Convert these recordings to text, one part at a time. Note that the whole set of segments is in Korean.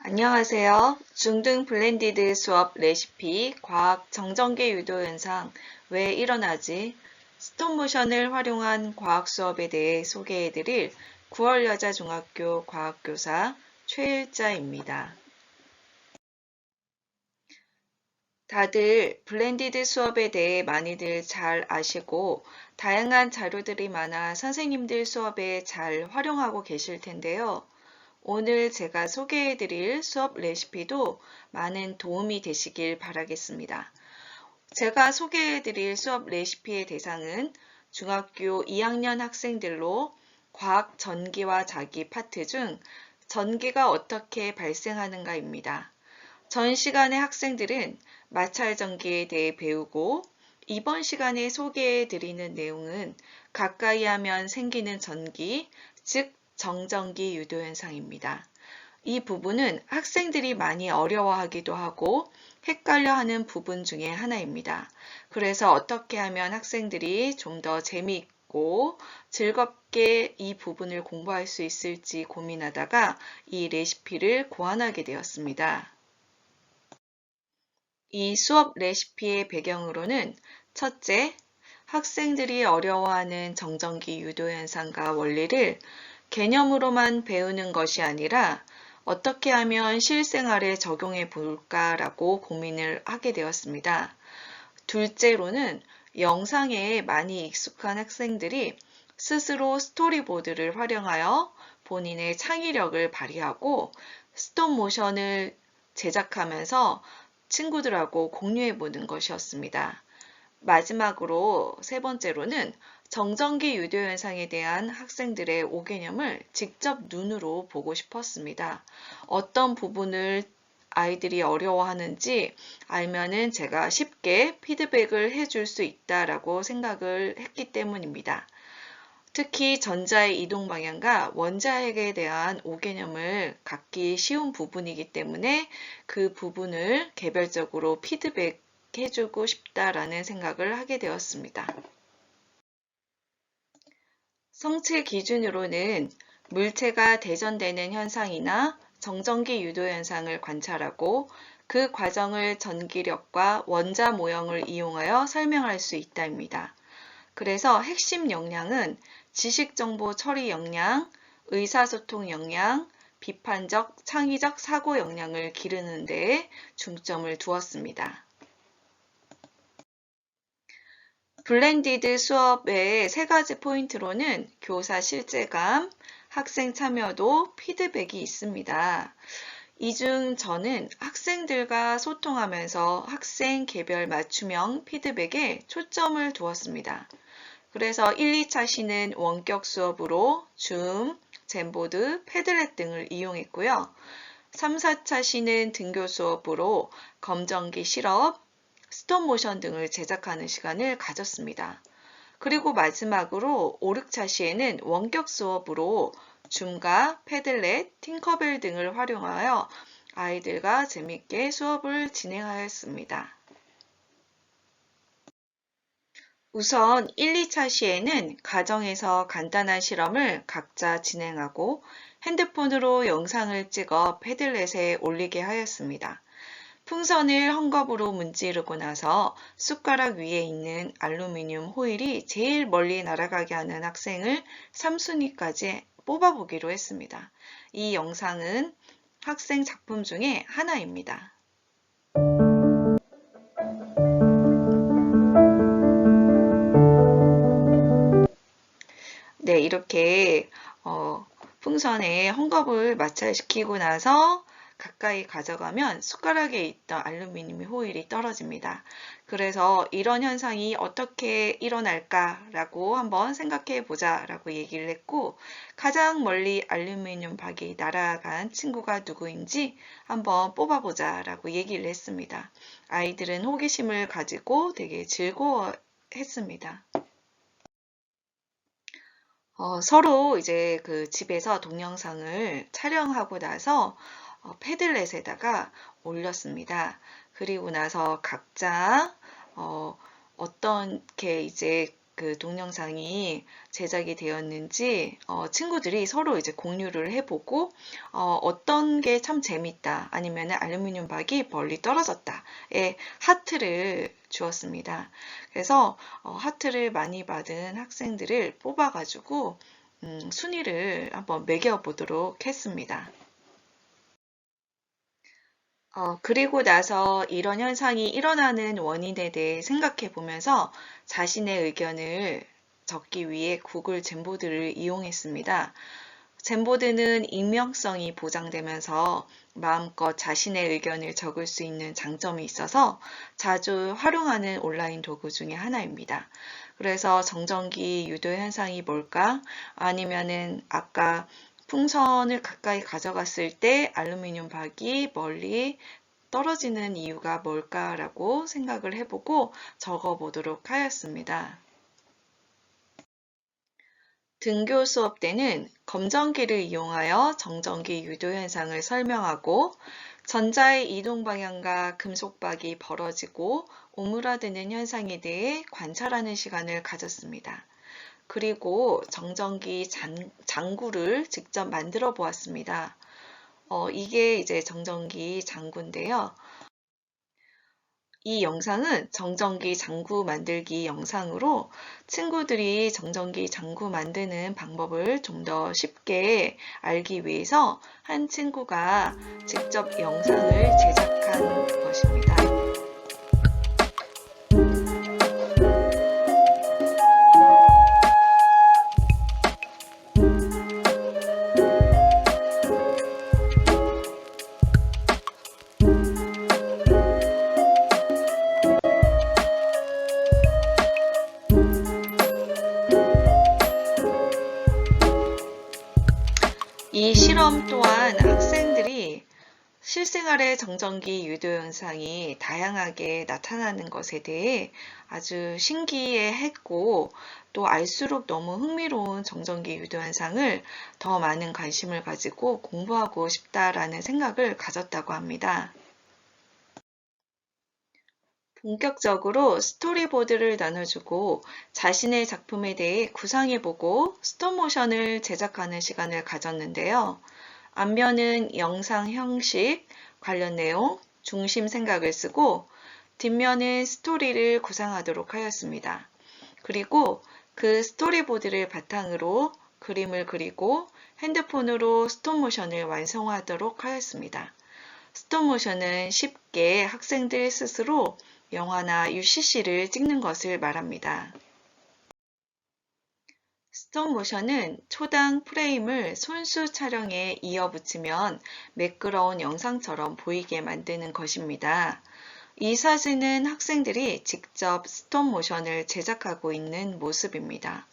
안녕하세요. 중등 블렌디드 수업 레시피 과학 정전기 유도 현상 왜 일어나지? 스톱모션을 활용한 과학 수업에 대해 소개해드릴 9월 여자중학교 과학교사 최일자입니다. 다들 블렌디드 수업에 대해 많이들 잘 아시고 다양한 자료들이 많아 선생님들 수업에 잘 활용하고 계실 텐데요. 오늘 제가 소개해드릴 수업 레시피도 많은 도움이 되시길 바라겠습니다. 제가 소개해드릴 수업 레시피의 대상은 중학교 2학년 학생들로 과학 전기와 자기 파트 중 전기가 어떻게 발생하는가입니다. 전 시간의 학생들은 마찰 전기에 대해 배우고 이번 시간에 소개해드리는 내용은 가까이 하면 생기는 전기, 즉 정전기 유도 현상입니다. 이 부분은 학생들이 많이 어려워하기도 하고 헷갈려하는 부분 중에 하나입니다. 그래서 어떻게 하면 학생들이 좀 더 재미있고 즐겁게 이 부분을 공부할 수 있을지 고민하다가 이 레시피를 고안하게 되었습니다. 이 수업 레시피의 배경으로는 첫째, 학생들이 어려워하는 정전기 유도 현상과 원리를 개념으로만 배우는 것이 아니라 어떻게 하면 실생활에 적용해 볼까라고 고민을 하게 되었습니다. 둘째로는 영상에 많이 익숙한 학생들이 스스로 스토리보드를 활용하여 본인의 창의력을 발휘하고 스톱 모션을 제작하면서 친구들하고 공유해 보는 것이었습니다. 마지막으로 세 번째로는 정전기 유도 현상에 대한 학생들의 오개념을 직접 눈으로 보고 싶었습니다. 어떤 부분을 아이들이 어려워하는지 알면은 제가 쉽게 피드백을 해줄 수 있다라고 생각을 했기 때문입니다. 특히 전자의 이동 방향과 원자핵에 대한 오개념을 갖기 쉬운 부분이기 때문에 그 부분을 개별적으로 피드백해주고 싶다라는 생각을 하게 되었습니다. 성체 기준으로는 물체가 대전되는 현상이나 정전기 유도 현상을 관찰하고 그 과정을 전기력과 원자 모형을 이용하여 설명할 수 있다입니다. 그래서 핵심 역량은 지식정보 처리 역량, 의사소통 역량, 비판적, 창의적 사고 역량을 기르는 데에 중점을 두었습니다. 블렌디드 수업의 세 가지 포인트로는 교사 실제감, 학생 참여도, 피드백이 있습니다. 이 중 저는 학생들과 소통하면서 학생 개별 맞춤형 피드백에 초점을 두었습니다. 그래서 1, 2차 시는 원격 수업으로 줌, 젠보드, 패들렛 등을 이용했고요. 3, 4차 시는 등교 수업으로 검정기 실업, 스톱모션 등을 제작하는 시간을 가졌습니다. 그리고 마지막으로 5, 6차 시에는 원격 수업으로 줌과 패들렛, 팅커벨 등을 활용하여 아이들과 재밌게 수업을 진행하였습니다. 우선 1, 2차 시에는 가정에서 간단한 실험을 각자 진행하고 핸드폰으로 영상을 찍어 패들렛에 올리게 하였습니다. 풍선을 헝겊으로 문지르고 나서 숟가락 위에 있는 알루미늄 호일이 제일 멀리 날아가게 하는 학생을 3순위까지 뽑아보기로 했습니다. 이 영상은 학생 작품 중에 하나입니다. 네, 이렇게 풍선에 헝겊을 마찰시키고 나서 가까이 가져가면 숟가락에 있던 알루미늄 호일이 떨어집니다. 그래서 이런 현상이 어떻게 일어날까라고 한번 생각해 보자라고 얘기를 했고 가장 멀리 알루미늄 박이 날아간 친구가 누구인지 한번 뽑아보자라고 얘기를 했습니다. 아이들은 호기심을 가지고 되게 즐거워했습니다. 서로 이제 그 집에서 동영상을 촬영하고 나서 패들렛에다가 올렸습니다. 그리고 나서 각자 어떻게 이제 그 동영상이 제작이 되었는지 친구들이 서로 이제 공유를 해보고 어떤 게 참 재밌다 아니면 알루미늄 박이 멀리 떨어졌다에 하트를 주었습니다. 그래서 하트를 많이 받은 학생들을 뽑아가지고 순위를 한번 매겨보도록 했습니다. 그리고 나서 이런 현상이 일어나는 원인에 대해 생각해 보면서 자신의 의견을 적기 위해 구글 젠보드를 이용했습니다. 젠보드는 익명성이 보장되면서 마음껏 자신의 의견을 적을 수 있는 장점이 있어서 자주 활용하는 온라인 도구 중에 하나입니다. 그래서 정전기 유도 현상이 뭘까? 아니면은 아까 풍선을 가까이 가져갔을 때 알루미늄 박이 멀리 떨어지는 이유가 뭘까라고 생각을 해보고 적어보도록 하였습니다. 등교 수업 때는 검전기를 이용하여 정전기 유도 현상을 설명하고 전자의 이동 방향과 금속박이 벌어지고 오므라드는 현상에 대해 관찰하는 시간을 가졌습니다. 그리고 정전기 장구를 직접 만들어 보았습니다. 이게 이제 정전기 장구인데요. 이 영상은 정전기 장구 만들기 영상으로 친구들이 정전기 장구 만드는 방법을 좀 더 쉽게 알기 위해서 한 친구가 직접 영상을 제작한 것입니다. 이 실험 또한 학생들이 실생활의 정전기 유도 현상이 다양하게 나타나는 것에 대해 아주 신기해했고 또 알수록 너무 흥미로운 정전기 유도 현상을 더 많은 관심을 가지고 공부하고 싶다라는 생각을 가졌다고 합니다. 본격적으로 스토리보드를 나눠주고 자신의 작품에 대해 구상해보고 스톱모션을 제작하는 시간을 가졌는데요. 앞면은 영상 형식, 관련 내용, 중심 생각을 쓰고 뒷면은 스토리를 구상하도록 하였습니다. 그리고 그 스토리보드를 바탕으로 그림을 그리고 핸드폰으로 스톱모션을 완성하도록 하였습니다. 스톱모션은 쉽게 학생들 스스로 영화나 UCC를 찍는 것을 말합니다. 스톱모션은 초당 프레임을 손수 촬영에 이어붙이면 매끄러운 영상처럼 보이게 만드는 것입니다. 이 사진은 학생들이 직접 스톱모션을 제작하고 있는 모습입니다.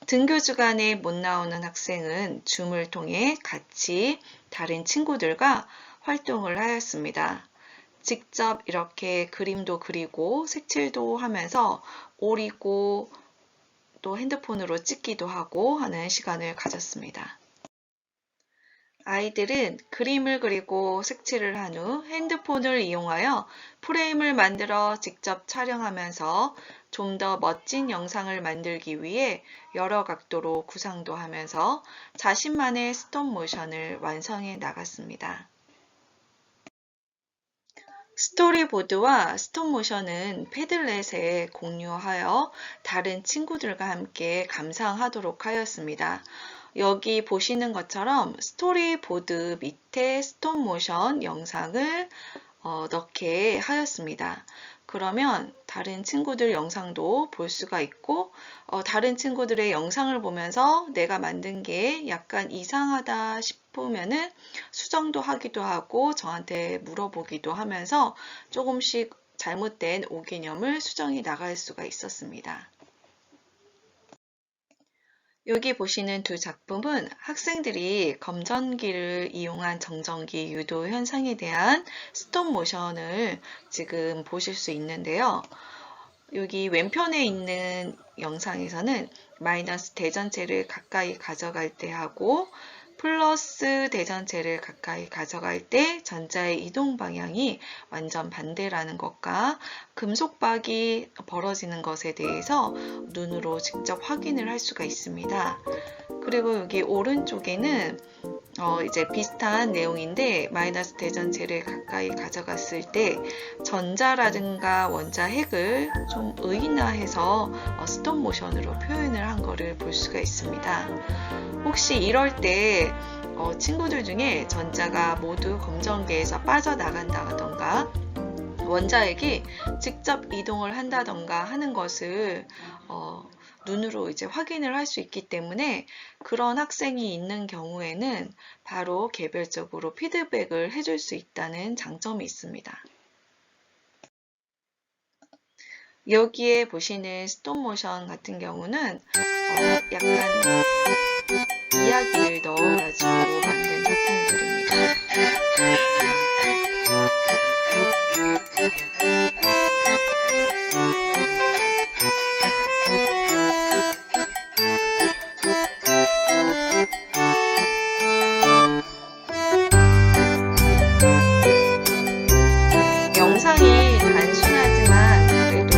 등교 주간에 못 나오는 학생은 줌을 통해 같이 다른 친구들과 활동을 하였습니다. 직접 이렇게 그림도 그리고 색칠도 하면서 오리고 또 핸드폰으로 찍기도 하고 하는 시간을 가졌습니다. 아이들은 그림을 그리고 색칠을 한 후 핸드폰을 이용하여 프레임을 만들어 직접 촬영하면서 좀 더 멋진 영상을 만들기 위해 여러 각도로 구상도 하면서 자신만의 스톱모션을 완성해 나갔습니다. 스토리보드와 스톱모션은 패들렛에 공유하여 다른 친구들과 함께 감상하도록 하였습니다. 여기 보시는 것처럼 스토리보드 밑에 스톱모션 영상을 넣게 하였습니다. 그러면 다른 친구들 영상도 볼 수가 있고 다른 친구들의 영상을 보면서 내가 만든 게 약간 이상하다 싶으면은 수정도 하기도 하고 저한테 물어보기도 하면서 조금씩 잘못된 오개념을 수정해 나갈 수가 있었습니다. 여기 보시는 두 작품은 학생들이 검전기를 이용한 정전기 유도 현상에 대한 스톱 모션을 지금 보실 수 있는데요. 여기 왼편에 있는 영상에서는 마이너스 대전체를 가까이 가져갈 때 하고 플러스 대전체를 가까이 가져갈 때 전자의 이동 방향이 완전 반대라는 것과 금속박이 벌어지는 것에 대해서 눈으로 직접 확인을 할 수가 있습니다. 그리고 여기 오른쪽에는 이제 비슷한 내용인데 마이너스 대전체를 가까이 가져갔을 때 전자라든가 원자 핵을 좀 의인화해서 스톱 모션으로 표현을 한 거를 볼 수가 있습니다. 혹시 이럴 때 친구들 중에 전자가 모두 검정계에서 빠져나간다던가 원자핵이 직접 이동을 한다던가 하는 것을 눈으로 이제 확인을 할 수 있기 때문에 그런 학생이 있는 경우에는 바로 개별적으로 피드백을 해줄 수 있다는 장점이 있습니다. 여기에 보시는 스톱모션 같은 경우는 약간 이야기를 넣어가지고 만든 작품들입니다. 영상이 단순하지만 그래도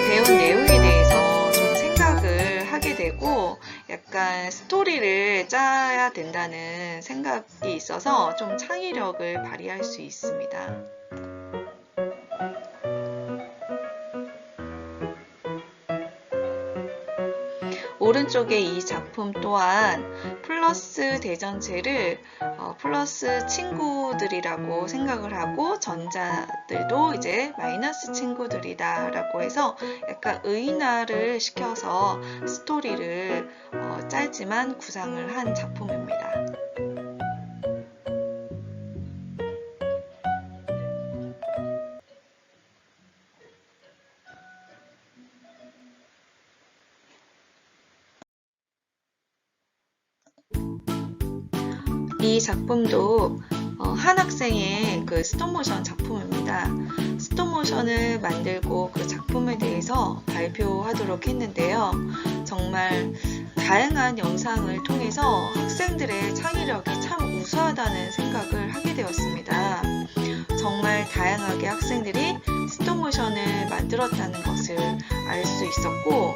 배운 내용에 대해서 좀 생각을 하게 되고 약간 스토리를 짜야 된다는 생각이 있어서 좀 창의력을 발휘할 수 있습니다. 오른쪽에 이 작품 또한 플러스 대전체를 플러스 친구들이라고 생각을 하고 전자들도 이제 마이너스 친구들이다 라고 해서 약간 의인화를 시켜서 스토리를 짧지만 구상을 한 작품입니다. 이 작품도 한 학생의 그 스톱모션 작품입니다. 스톱모션을 만들고 그 작품에 대해서 발표하도록 했는데요. 정말 다양한 영상을 통해서 학생들의 창의력이 참 우수하다는 생각을 하게 되었습니다. 정말 다양하게 학생들이 스톱모션을 만들었다는 것을 알 수 있었고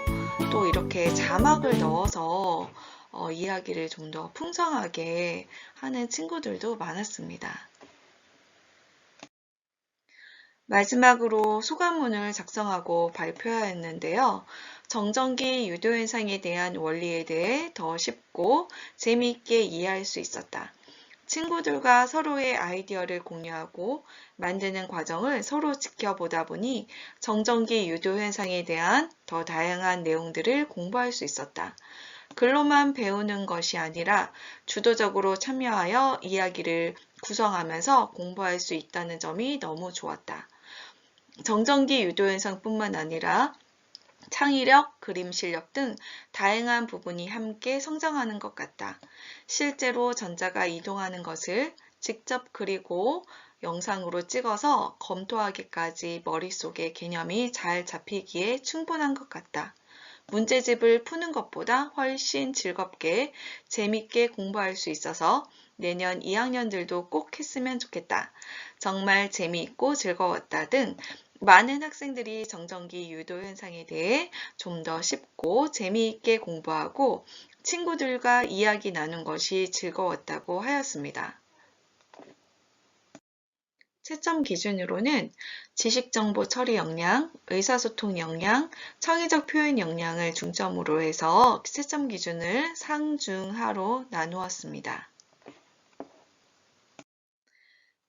또 이렇게 자막을 넣어서 이야기를 좀 더 풍성하게 하는 친구들도 많았습니다. 마지막으로 소감문을 작성하고 발표하였는데요. 정전기 유도현상에 대한 원리에 대해 더 쉽고 재미있게 이해할 수 있었다. 친구들과 서로의 아이디어를 공유하고 만드는 과정을 서로 지켜보다 보니 정전기 유도현상에 대한 더 다양한 내용들을 공부할 수 있었다. 글로만 배우는 것이 아니라 주도적으로 참여하여 이야기를 구성하면서 공부할 수 있다는 점이 너무 좋았다. 정전기 유도현상뿐만 아니라 창의력, 그림 실력 등 다양한 부분이 함께 성장하는 것 같다. 실제로 전자가 이동하는 것을 직접 그리고 영상으로 찍어서 검토하기까지 머릿속에 개념이 잘 잡히기에 충분한 것 같다. 문제집을 푸는 것보다 훨씬 즐겁게 재밌게 공부할 수 있어서 내년 2학년들도 꼭 했으면 좋겠다. 정말 재미있고 즐거웠다 등 많은 학생들이 정전기 유도 현상에 대해 좀 더 쉽고 재미있게 공부하고 친구들과 이야기 나눈 것이 즐거웠다고 하였습니다. 채점 기준으로는 지식정보 처리 역량, 의사소통 역량, 창의적 표현 역량을 중점으로 해서 채점 기준을 상중하로 나누었습니다.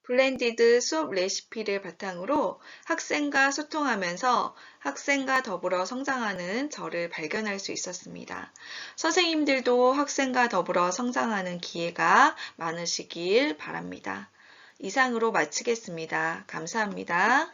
블렌디드 수업 레시피를 바탕으로 학생과 소통하면서 학생과 더불어 성장하는 저를 발견할 수 있었습니다. 선생님들도 학생과 더불어 성장하는 기회가 많으시길 바랍니다. 이상으로 마치겠습니다. 감사합니다.